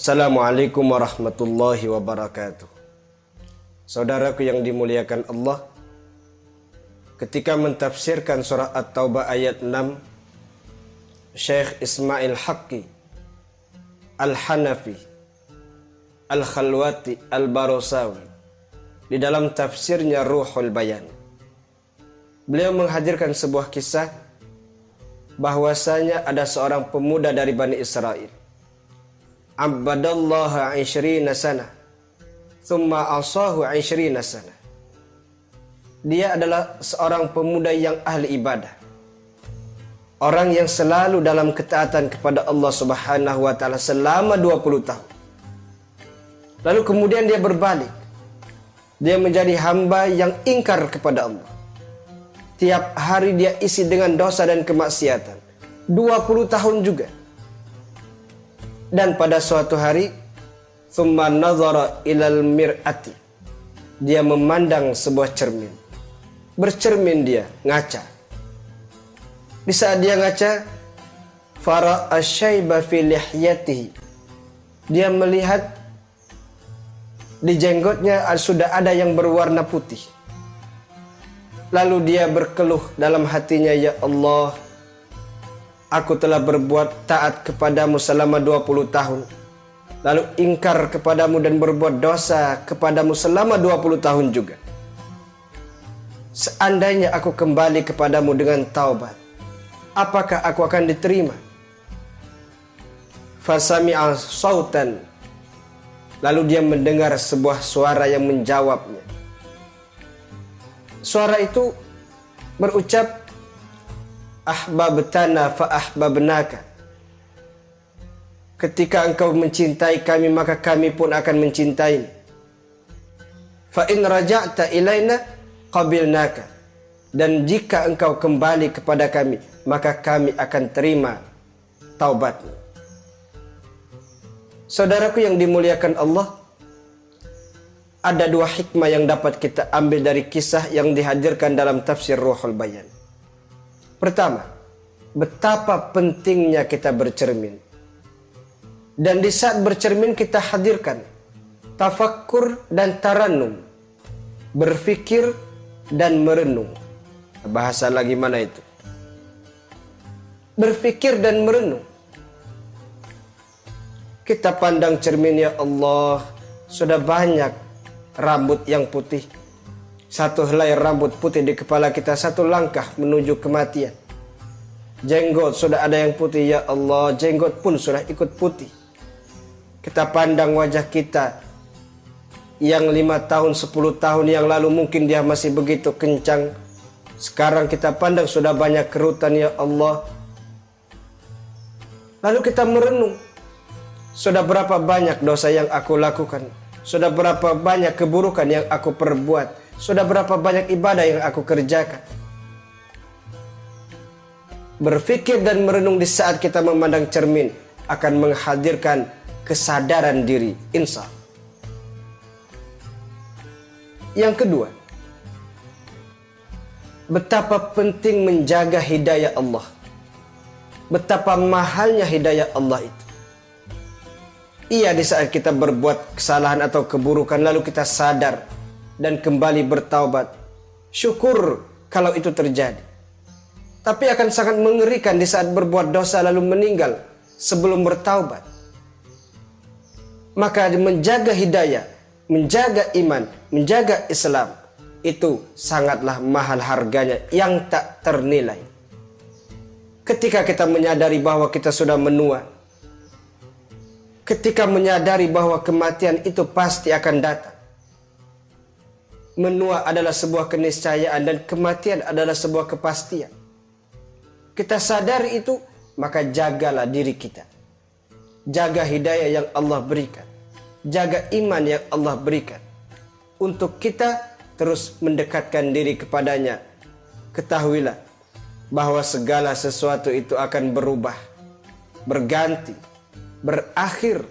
Assalamualaikum warahmatullahi wabarakatuh. Saudaraku yang dimuliakan Allah, ketika mentafsirkan surah At-Taubah ayat 6, Syekh Ismail Haqqi Al-Hanafi Al-Khalwati Al-Barosawi di dalam tafsirnya Ruhul Bayan, beliau menghadirkan sebuah kisah bahwasanya ada seorang pemuda dari Bani Israel, Abadallaha 20 sana thumma asahu 20 sana. Dia adalah seorang pemuda yang ahli ibadah, orang yang selalu dalam ketaatan kepada Allah Subhanahu wa taala selama 20 tahun. Lalu kemudian dia berbalik, dia menjadi hamba yang ingkar kepada Allah. Tiap hari dia isi dengan dosa dan kemaksiatan, 20 tahun juga. Dan pada suatu hari, thumma nazara ilal mir'ati, dia memandang sebuah cermin. Bercermin dia, ngaca. Di saat dia ngaca, fara'a syaiba fi lihyatihi, dia melihat di jenggotnya sudah ada yang berwarna putih. Lalu dia berkeluh dalam hatinya, ya Allah, aku telah berbuat taat kepadamu selama 20 tahun. Lalu ingkar kepadamu dan berbuat dosa kepadamu selama 20 tahun juga. Seandainya aku kembali kepadamu dengan taubat, apakah aku akan diterima? Fasami'a sautan, lalu dia mendengar sebuah suara yang menjawabnya. Suara itu berucap, ahbabtana fa ahbabnaka. Ketika engkau mencintai kami, maka kami pun akan mencintai. Fa in raja'ta ilaina qabilnaka. Dan jika engkau kembali kepada kami, maka kami akan terima taubatmu. Saudaraku yang dimuliakan Allah, ada dua hikmah yang dapat kita ambil dari kisah yang dihadirkan dalam tafsir Ruhul Bayan. Pertama, betapa pentingnya kita bercermin. Dan di saat bercermin kita hadirkan tafakkur dan tarannum, berfikir dan merenung. Bahasa lagi mana itu? Berfikir dan merenung. Kita pandang cermin, ya Allah, sudah banyak rambut yang putih. Satu helai rambut putih di kepala kita, satu langkah menuju kematian. Jenggot sudah ada yang putih, ya Allah, jenggot pun sudah ikut putih. Kita pandang wajah kita yang 5 tahun, 10 tahun yang lalu mungkin dia masih begitu kencang. Sekarang kita pandang sudah banyak kerutan, ya Allah. Lalu kita merenung, sudah berapa banyak dosa yang aku lakukan, sudah berapa banyak keburukan yang aku perbuat, sudah berapa banyak ibadah yang aku kerjakan. Berfikir dan merenung di saat kita memandang cermin akan menghadirkan kesadaran diri, insaf. Yang kedua, betapa penting menjaga hidayah Allah. Betapa mahalnya hidayah Allah itu. Iya, di saat kita berbuat kesalahan atau keburukan lalu kita sadar dan kembali bertaubat, syukur kalau itu terjadi. Tapi akan sangat mengerikan di saat berbuat dosa lalu meninggal sebelum bertaubat. Maka menjaga hidayah, menjaga iman, menjaga Islam, itu sangatlah mahal harganya yang tak ternilai. Ketika kita menyadari bahwa kita sudah menua, ketika menyadari bahwa kematian itu pasti akan datang. Menua adalah sebuah keniscayaan dan kematian adalah sebuah kepastian. Kita sadari itu, maka jagalah diri kita. Jaga hidayah yang Allah berikan. Jaga iman yang Allah berikan. Untuk kita terus mendekatkan diri kepadanya. Ketahuilah bahwa segala sesuatu itu akan berubah, berganti, berakhir.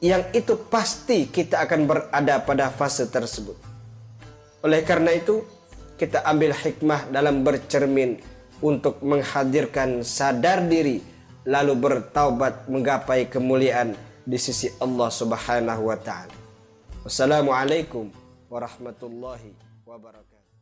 Yang itu pasti kita akan berada pada fase tersebut. Oleh karena itu, kita ambil hikmah dalam bercermin untuk menghadirkan sadar diri, lalu bertaubat menggapai kemuliaan di sisi Allah Subhanahu wa taala. Wassalamualaikum warahmatullahi wabarakatuh.